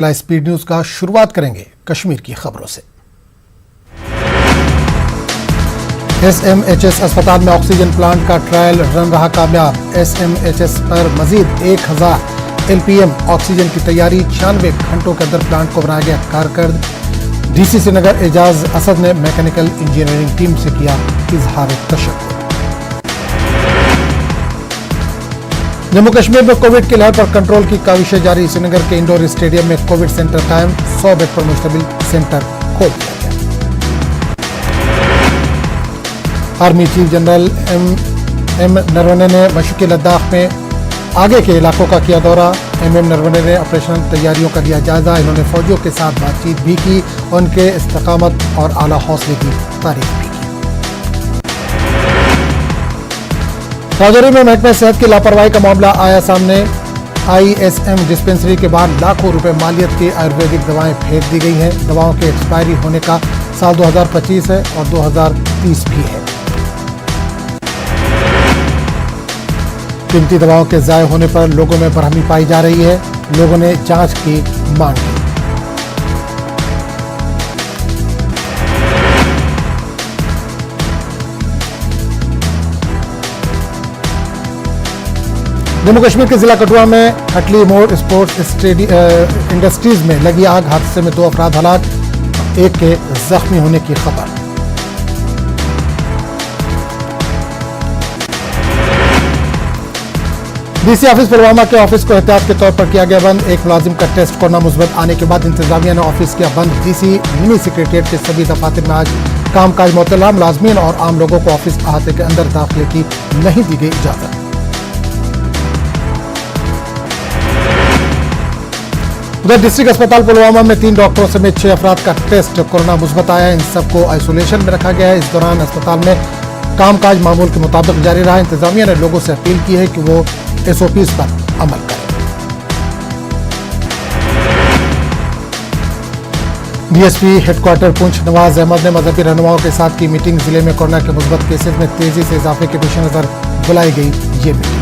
Speed news का शुरुआत करेंगे कश्मीर की खबरों से। एसएमएचएस अस्पताल में ऑक्सीजन प्लांट का ट्रायल रन रहा कामयाब। एसएमएचएस पर मजीद 1000 एलपीएम ऑक्सीजन की तैयारी। 96 घंटों के अंदर प्लांट को बनाया गया कारगर। डीसी श्रीनगर एजाज असद ने मैकेनिकल इंजीनियरिंग टीम से किया इजहार तशक्कुर। जम्मू कश्मीर में कोविड की लहर पर कंट्रोल की काविशें जारी। श्रीनगर के इंडोर स्टेडियम में कोविड सेंटर कायम। 100 बेड पर मुश्तमिल सेंटर खोल दिया गया। Army chief general M Naravane ने मशरक़ी लद्दाख में आगे के इलाकों का किया दौरा। एम नरवणे ने ऑपरेशनल तैयारियों का लिया जायजा। इन्होंने फौजियों के साथ बातचीत भी की। उनके इस्तकामत और आला हौसले की तारीफ भी की। राजौरी में महकमे सेहत की लापरवाही का मामला आया सामने। आईएसएम डिस्पेंसरी के बाहर लाखों रुपए मालियत की आयुर्वेदिक दवाएं फेंक दी गई हैं। दवाओं के एक्सपायरी होने का साल 2025 है और 2030 भी है। कीमती दवाओं के ज़ाय होने पर लोगों में बरहमी पाई जा रही है। लोगों ने जांच की मांग की। जम्मू कश्मीर के जिला कठुआ में हटली मोड़ स्पोर्ट्स इंडस्ट्रीज में लगी आग। हादसे में 2 अफराद हलाक, एक के जख्मी होने की खबर। डीसी ऑफिस पुलवामा के ऑफिस को एहतियात के तौर पर किया गया बंद। एक मुलाजिम का टेस्ट कोरोना मुस्बत आने के बाद इंतजामिया ने ऑफिस किया बंद। डीसी मिनी सेक्रेटेरिएट के सभी दफातर में आज कामकाज मुअत्तल। मुलाजमीन और आम लोगों को ऑफिस अहाते के अंदर दाखिले की नहीं दी गई इजाजत। उधर डिस्ट्रिक्ट अस्पताल पुलवामा में 3 डॉक्टरों समेत 6 अफराद का टेस्ट कोरोना मुस्बत आया। इन सबको आइसोलेशन में रखा गया है। इस दौरान अस्पताल में कामकाज मामूल के मुताबिक जारी रहा। इंतजामिया ने लोगों से अपील की है कि वो एसओपीज पर अमल करें। डीएसपी हेडक्वार्टर पुंछ नवाज अहमद ने मजहबी रहनुमाओं के साथ की मीटिंग। जिले में कोरोना के मुस्बत केसेज में तेजी से इजाफे के पेश नजर बुलाई गई ये मीटिंग।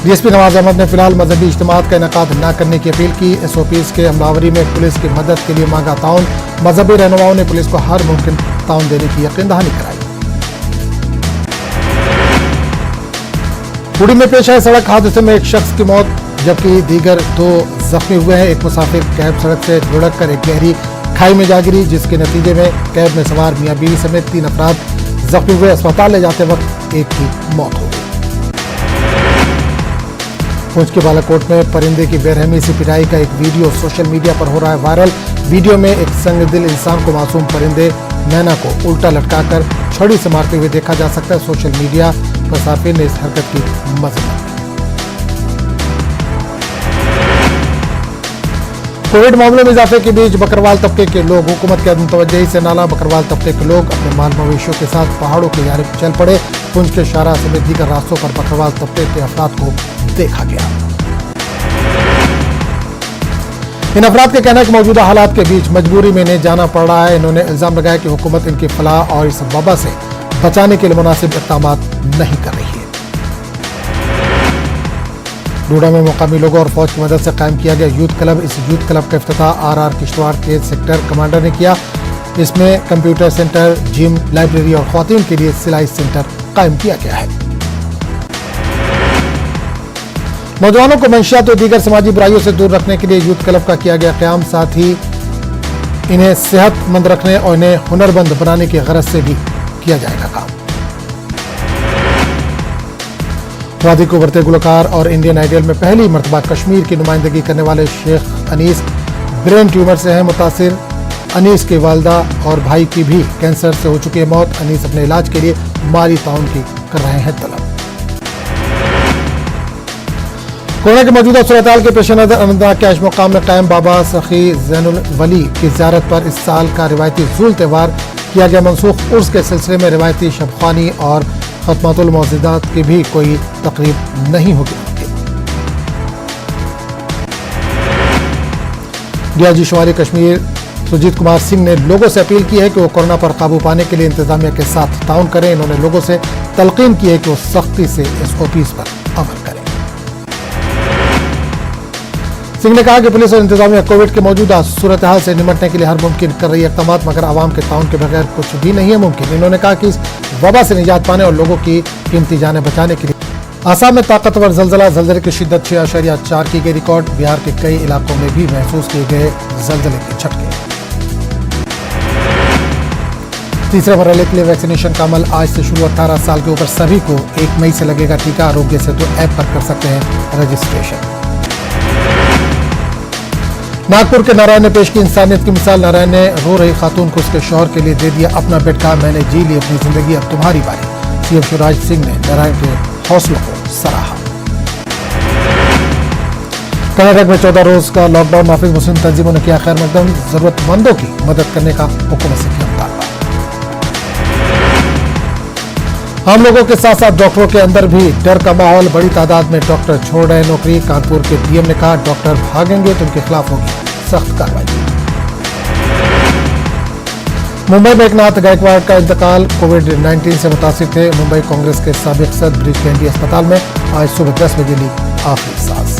डीएसपी नवाज अहमद ने फिलहाल मजहबी इज्तिमात का इनेकाद न करने की अपील की। एसओपीज के अमलावरी में पुलिस की मदद के लिए मांगा ताउन। मजहबी रहनुमाओं ने पुलिस को हर मुमकिन ताउन देने की यकीन दहानी कराई। पुरी में पेश आए सड़क हादसे में एक शख्स की मौत जबकि दीगर 2 जख्मी हुए हैं। एक मुसाफिर कैब सड़क से लुढ़क कर एक गहरी खाई में जा गिरी, जिसके नतीजे में कैब में सवार मियां बीवी समेत 3 अफराद जख्मी हुए। अस्पताल ले जाते वक्त एक की मौत हो गई। पुंछ के बालाकोट में परिंदे की बेरहमी से पिटाई का एक वीडियो सोशल मीडिया पर हो रहा है वायरल। वीडियो में एक संगदिल इंसान को मासूम परिंदे मैना को उल्टा लटकाकर छड़ी से मारते हुए देखा जा सकता है। सोशल मीडिया पर सार्फिन ने इस हरकत की मज़म्मत की। कोविड मामलों में इजाफे के बीच बकरवाल तबके के लोग हुकूमत की अदम तवज्जोही से नाला। बकरवाल तबके के लोग अपने माल मवेशियों के साथ पहाड़ों के यारिब चल पड़े। पुंछ के शाहरा समेत दीगर रास्तों पर बकरवाल तबके के अफराद को देखा गया। इन अफराद के कहना है कि मौजूदा हालात के बीच मजबूरी में इन्हें जाना पड़ रहा है। इन्होंने इल्जाम लगाया कि हुकूमत इनकी फलाह और इस वबा से बचाने के लिए मुनासिब इक़दाम नहीं कर रही है। डोडा में मुकामी लोगों और फौज की मदद से कायम किया गया यूथ क्लब। इस यूथ क्लब का इफ्तिताह आरआर किश्तवाड़ के सेक्टर कमांडर ने किया। इसमें कंप्यूटर सेंटर, जिम, लाइब्रेरी और ख्वातीन के लिए सिलाई सेंटर कायम किया गया है। नौजवानों को मंशियात और दीगर समाजी बुराइयों से दूर रखने के लिए यूथ क्लब का किया गया क़याम। साथ ही इन्हें सेहतमंद रखने और इन्हें हुनरमंद बनाने की गरज से भी किया जाएगा काम। वादी को बढ़ते गुलकार और इंडियन आइडल में पहली मरतबा कश्मीर की नुमाइंदगी करने वाले शेख अनीस ब्रेन ट्यूमर से हैं मुतासिर। अनीस की वालदा और भाई की भी कैंसर से हो चुकी है मौत। अनीस अपने इलाज के लिए माली ताउन की कर रहे हैं तलब। कोरोना के मौजूदा सूरत-ए-हाल के पेश नजर अनंतनाग के अशमुकाम में कायम बाबा सखी ज़ैनुल वली की ज़ियारत पर इस साल का रिवायती ज़ूल त्यौहार किया गया मनसूख। उर्स के सिलसिले में रिवायती शबखानी और खत्मातुल मौज़िदात की भी कोई तकरीब नहीं होगी। डीआईजी शुमारी कश्मीर सुजीत कुमार सिंह ने लोगों से अपील की है कि वो कोरोना पर काबू पाने के लिए इंतजामिया के साथ ताउन करें। इन्होंने लोगों से तलकीन की है कि वो सख्ती से एसओपीज पर अमल करें। सिंह ने कहा कि पुलिस और इंतजामिया कोविड के मौजूदा सूरत हाल से निपटने के लिए हर मुमकिन कर रही है इक़दाम, मगर आवाम के ताउन के बगैर कुछ भी नहीं है मुमकिन। इन्होंने कहा कि इस वबा से निजात पाने और लोगों की कीमती जानें बचाने के लिए आसाम में ताकतवर जलजले की शिद्दत 6.4 की गई रिकॉर्ड। बिहार के कई इलाकों में भी महसूस किए गए जलजले के झटके। तीसरे मरहले के लिए वैक्सीनेशन का अमल आज से शुरू। 18 साल के ऊपर सभी को 1 मई से लगेगा टीका। आरोग्य सेतु ऐप पर कर सकते हैं रजिस्ट्रेशन। नागपुर के नारायण ने पेश की इंसानियत की मिसाल। नारायण ने रो रही खातून को उसके शौहर के लिए दे दिया अपना बेड। कहा, मैंने जी ली अपनी जिंदगी, अब तुम्हारी बारी। सीएम शिवराज सिंह ने नारायण के हौसलों को सराहा। कर्नाटक में 14 रोज का लॉकडाउन। नाफिज मुस्लिम तंजीमों ने किया खैर मकदम। जरूरतमंदों की मदद करने का हुक्म से किया मुतालबा। हम लोगों के साथ साथ डॉक्टरों के अंदर भी डर का माहौल। बड़ी तादाद में डॉक्टर छोड़ रहे नौकरी। कानपुर के डीएम ने कहा, डॉक्टर भागेंगे तो उनके खिलाफ होगी सख्त कार्रवाई। मुंबई में एकनाथ गायकवाड़ का इंतकाल। कोविड-19 से मुतासिर थे। मुंबई कांग्रेस के साबिक सदर ब्रिज कैंडी अस्पताल में आज सुबह 10 बजे ली आखिरी सांस।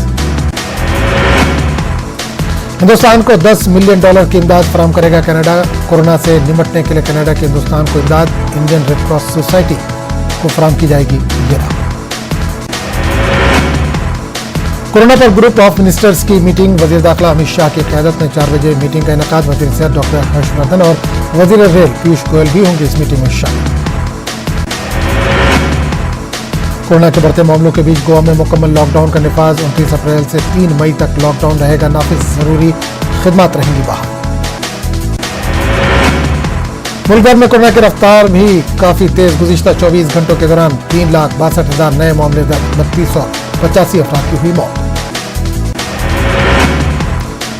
हिंदुस्तान को $10 मिलियन की इमदाद फराहम करेगा कनाडा। कोरोना से निपटने के लिए कनाडा के हिंदुस्तान को इमदाद इंडियन रेड क्रॉस सोसाइटी को फराहम की जाएगी। ये रहा कोरोना पर ग्रुप ऑफ मिनिस्टर्स की मीटिंग। वजीर दाखिला अमित शाह की क़यादत में 4 बजे मीटिंग का इनेकाद। वजीर सेहत डॉक्टर हर्षवर्धन और वजीर रेल पीयूष गोयल भी होंगे इस मीटिंग में शामिल। कोरोना के बढ़ते मामलों के बीच गोवा में मुकम्मल लॉकडाउन का निफाज। 29 अप्रैल से 3 मई तक लॉकडाउन रहेगा नाफिज। जरूरी खिदमत रहेंगी बाहर। मुल्क भर में कोरोना की रफ्तार भी काफी तेज। गुज़िश्ता 24 घंटों के दौरान 3,62,000 नए मामले दर्ज। 3285 अफराद की हुई मौत।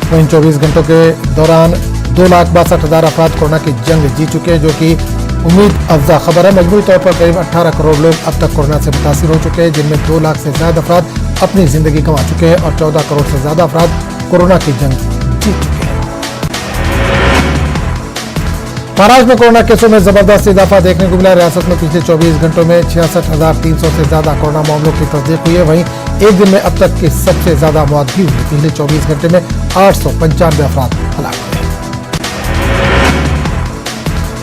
वहीं 24 घंटों के दौरान 2,62,000 अफराद कोरोना की जंग जीत चुके हैं, जो कि उम्मीद अफजा खबर है। मजमूई तौर पर करीब 18 करोड़ लोग अब तक कोरोना से मुतासिर हो चुके हैं, जिनमें 2 लाख से ज्यादा अफराद अपनी जिंदगी गंवा चुके हैं और 14 करोड़ से ज्यादा अफराद कोरोना की जंग जीत चुके हैं। महाराष्ट्र में कोरोना केसों में जबरदस्त इजाफा देखने को मिला। रियासत में पिछले 24 घंटों में 66,300 से ज्यादा कोरोना मामलों की तस्दीक हुई है। वहीं एक दिन में अब तक की सबसे ज्यादा मौत भी हुई। पिछले 24 घंटे में 895 अफराद हलाक हुए।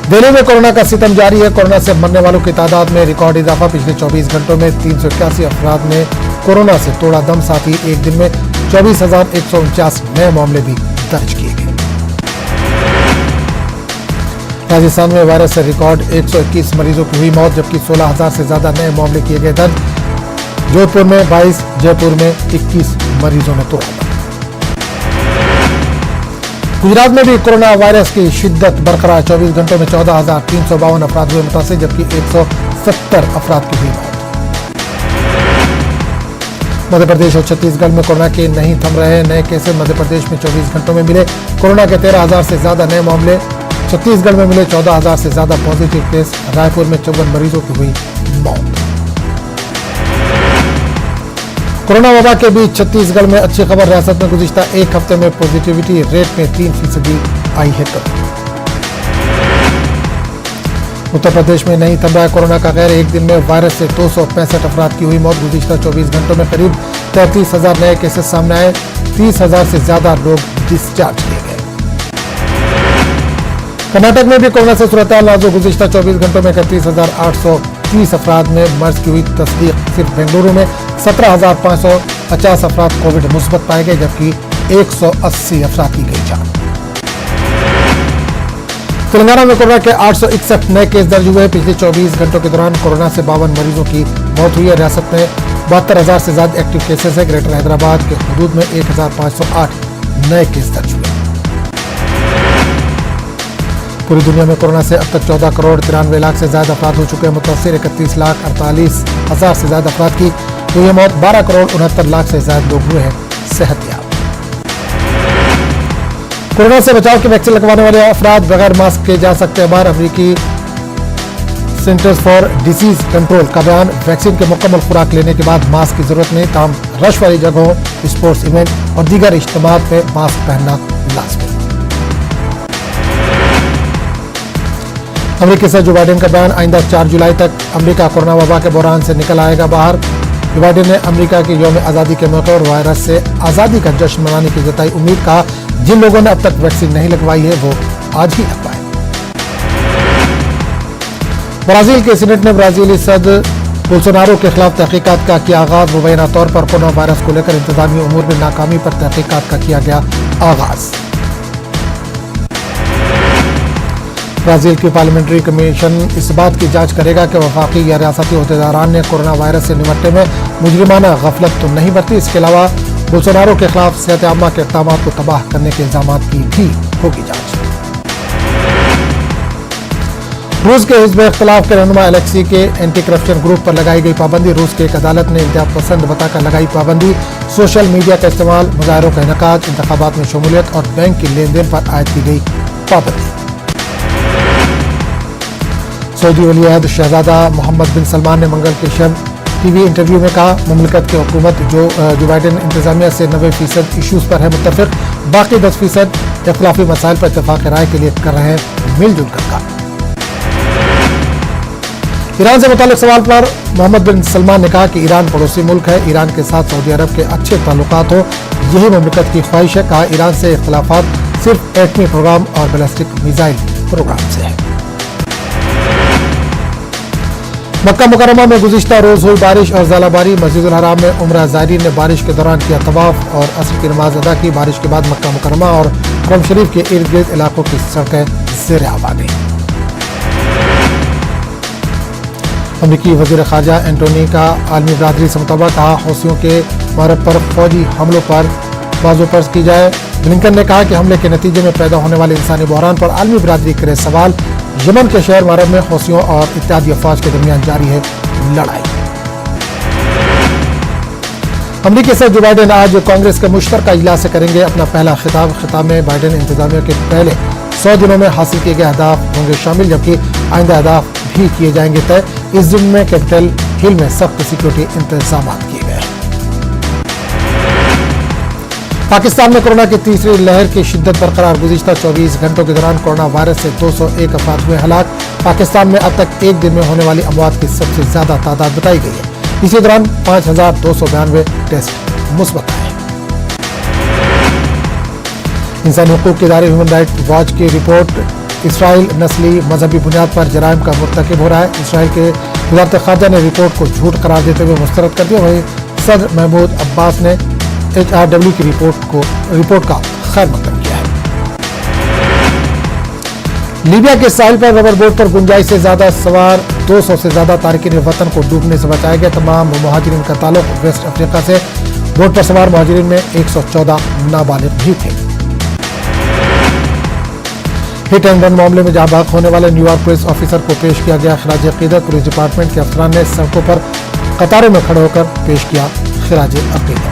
दिल्ली में कोरोना का सितम जारी है। कोरोना से मरने वालों की तादाद में रिकॉर्ड इजाफा। पिछले 24 घंटों में 381 अफराद ने कोरोना से तोड़ा दम। साथ ही एक दिन में 24,149 नए मामले भी दर्ज किए गए। राजस्थान में वायरस से रिकॉर्ड 121 मरीजों की हुई मौत, जबकि 16,000 से ज्यादा नए मामले किए गए दर्ज। जोधपुर में 22, जयपुर में 21 मरीजों ने तोड़ा दम। गुजरात में भी कोरोना वायरस की शिद्दत बरकरार। 24 घंटों में 14,352 अफराद हुए मुतासिर, जबकि 170 अफराद की हुई मौत। मध्य प्रदेश और छत्तीसगढ़ में कोरोना के नहीं थम रहे नए केसेस। मध्य प्रदेश में 24 घंटों में मिले कोरोना के 13,000 से ज्यादा नए मामले। छत्तीसगढ़ में मिले 14,000 से ज्यादा पॉजिटिव केस। रायपुर में 54 मरीजों की हुई मौत। कोरोना वबा के बीच छत्तीसगढ़ में अच्छी खबर। रियासत में गुज़िश्ता एक हफ्ते में पॉजिटिविटी रेट में 3% आई है कमी। उत्तर प्रदेश में नहीं थम रहा है कोरोना का कहर। एक दिन में वायरस से 265 अफराद की हुई मौत। गुज़िश्ता 24 घंटों में करीब 33,000 नए केसेस सामने आए। 30,000 से ज्यादा लोग डिस्चार्ज किए गए। कर्नाटक में भी कोरोना से सूरत हाल नाजुक। गुज़िश्ता 24 घंटों में 31,830 अफराद में मर्ज की हुई तस्दीक। सिर्फ बेंगलुरु में 17,550 अफराद कोविड मुस्बत पाए गए, जबकि 180 अफराद की गई जान। तेलंगाना में कोरोना के 861 नए केस दर्ज हुए। पिछले 24 घंटों के दौरान कोरोना से 52 मरीजों की मौत हुई है। रियासत में 72,000 से ज्यादा एक्टिव केसेस है। ग्रेटर हैदराबाद के हदूद में 1,508 नए केस दर्ज हुए। पूरी दुनिया में कोरोना से अब तक 14 करोड़ 93 लाख से ज्यादा अफराद हो चुके हैं मुतासिर। 31,48,000 से ज्यादा अफराद की हुई है मौत। 12 करोड़ 69 लाख से ज्यादा लोग हुए हैं सेहतयाब। कोरोना से बचाव की वैक्सीन लगवाने वाले अफराद बगैर मास्क के जा सकते हैं बाहर। अमेरिकी सेंटर्स फॉर डिसीज कंट्रोल का बयान। वैक्सीन के मुकम्मल खुराक लेने के बाद मास्क की जरूरत नहीं, ताहम रश वाली जगहों, स्पोर्ट्स इवेंट और दीगर इज्तिमात में मास्क पहनना लाजमी। अमेरिकी सदर जो बाइडेन का बयान। आइंदा 4 जुलाई तक अमेरिका कोरोना वबा के बहरान से निकल आएगा बाहर। जो बाइडेन ने अमेरिका के यौम आज़ादी के मौके और वायरस से आज़ादी का जश्न मनाने की जताई उम्मीद। कहा, जिन लोगों ने अब तक वैक्सीन नहीं लगवाई है वो आज ही लगवाएं। ब्राजील के सीनेट ने ब्राजीली सदर बोल्सोनारो के खिलाफ तहकीकात का किया आगाज। मुबैना तौर पर कोरोना वायरस को लेकर इंतजामी उमूर में नाकामी पर तहकीकात का किया गया आगाज। ब्राजील की पार्लियामेंट्री कमीशन इस बात की जांच करेगा कि वफाकी या रियासती अहदेदारान ने कोरोना वायरस से निपटने में मुजरिमाना गफलत तो नहीं बरती। इसके अलावा बोल्सोनारो के खिलाफ सेहत आमा के इक़दाम को तबाह करने के इल्जाम की भी होगी जांच। रूस के हिज़्ब इख्तिलाफ के रहनुमा एलेक्सी के एंटी करप्शन ग्रुप पर लगाई गई पाबंदी। रूस की एक अदालत ने इंतहा पसंद बताकर लगाई पाबंदी। सोशल मीडिया का इस्तेमाल, मुजाहरों का इनेकाद, इंतखाबात में शमूलियत और बैंक की लेन देन पर आयद की गई पाबंदी। सऊदी वली अहद शहजादा मोहम्मद बिन सलमान ने मंगल के शब टीवी इंटरव्यू में कहा, मुमलिकत की हुकूमत जो बाइडेन इंतजामिया से 90% इशूज़ पर है मुत्तफिक, बाकी 10% इख्तिलाफी मसाइल पर इत्तेफाक राय के लिए कर रहे हैं मिलजुल कर काम। ईरान से मुताल्लिक सवाल पर मोहम्मद बिन सलमान ने कहा कि ईरान पड़ोसी मुल्क है, ईरान के साथ सऊदी अरब के अच्छे ताल्लुकात हो, यही मुमलिकत की ख्वाहिश है। कहा, ईरान से इख्तिलाफात सिर्फ एटमी प्रोग्राम और बैलिस्टिक मिसाइल प्रोग्राम से है। मक्का मुकरमा में गुज़िश्ता रोज हुई बारिश और ज़ालाबारी। मस्जिदुल हराम में उम्रा ज़ायरीन ने बारिश के दौरान किया तवाफ और असर की नमाज अदा की। बारिश के बाद मक्का मुकरमा और हरम शरीफ के इर्द गिर्द इलाकों की सड़कें ज़ेर आब आ गईं। अमरीकी वज़ीर ख़ारजा एंटोनी का आलमी बरादरी से मुतालबा। कहा, हौसियों के मरब पर फौजी हमलों पर बाजुपर्स की जाए। ब्लिंकन ने कहा कि हमले के नतीजे में पैदा होने वाले इंसानी बहरान पर आलमी बरादरी करे सवाल। यमन के शहर मारब में हौसियों और इत्तेहादी अफवाज के दरमियान जारी है लड़ाई। अमरीकी सदर जो बाइडेन आज कांग्रेस के मुश्तरका इजलास से करेंगे अपना पहला खिताब। खिताब में बाइडेन इंतजामिया के पहले 100 दिनों में हासिल किए गए अहदाफ होंगे शामिल, जबकि आइंदा अहदाफ भी किए जाएंगे तय। इस दिन में कैपिटल हिल में सख्त सिक्योरिटी इंतजाम किए गए। पाकिस्तान में कोरोना की तीसरी लहर की शिद्दत बरकरार। गुज़िश्ता 24 घंटों के दौरान कोरोना वायरस से 201 अफराद हुए हलाक। पाकिस्तान में अब तक एक दिन में होने वाली अमवात की सबसे ज्यादा तादाद बताई गई है। इसी दौरान 5292 टेस्ट मुस्बत आए। इंसानी हकूक के इदारे ह्यूमन राइट्स वॉच की रिपोर्ट। इसराइल नस्ली मजहबी बुनियाद पर जराइम का मुर्तकिब हो रहा है। इसराइल के वज़ारत ख़ारजा ने रिपोर्ट को झूठ करार देते हुए मुस्तरद कर दिया। वहीं सदर महमूद अब्बास ने HRW की रिपोर्ट का खैर मकदम किया है। लीबिया के साहिल पर रबर बोट पर गुंजाइश से ज्यादा सवार 200 से ज्यादा तारिकीन वतन को डूबने से बचाया गया। तमाम मुहाजिरीन का ताल्लुक वेस्ट अफ्रीका से। बोट पर सवार मुहाजिरीन में 114 नाबालिग भी थे। हिट एंड रन मामले में जहां बाग होने वाले न्यूयॉर्क पुलिस ऑफिसर को पेश किया गया खिराज अकीदत। पुलिस डिपार्टमेंट के अफसरान ने सड़कों पर कतारों में खड़े होकर पेश किया खिराज अकीदत।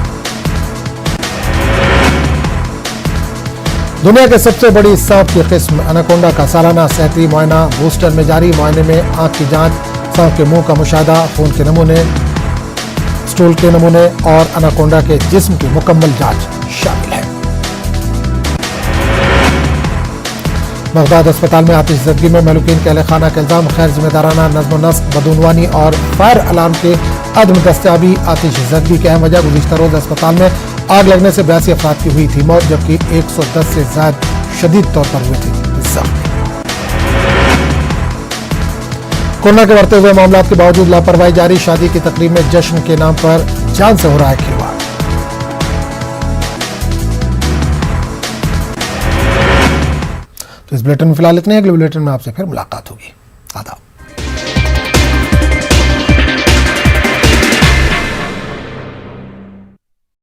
दुनिया के सबसे बड़ी सांप की किस्म एनाकोंडा का सालाना सेहती मुआयना बूस्टन में जारी। मुआयने में आंख की जांच, सांप के मुंह का मुशाहदा, खून के नमूने, स्टूल के नमूने और एनाकोंडा के जिस्म की मुकम्मल जांच शामिल है। बगदाद अस्पताल में आतिशज़दगी में महलूकीन के अहलखाना का इल्जाम। गैर जिम्मेदाराना नज़्म नस्क, बदूनवानी और फायर अलार्म के अदम दस्तयाबी आतिशज़दगी की अहम वजह। गुज़िश्ता रोज अस्पताल में आग लगने से 82 अफराद की हुई थी मौत, जबकि 110 से ज्यादा शदीद तौर पर हुए थे जख्मी। कोरोना के बढ़ते हुए मामलों के बावजूद लापरवाही जारी। शादी की तकरीब में जश्न के नाम पर जान से हो रहा है खिलवाड़। तो इस बुलेटिन में फिलहाल इतने। अगले बुलेटिन में आपसे फिर मुलाकात होगी। आदाब।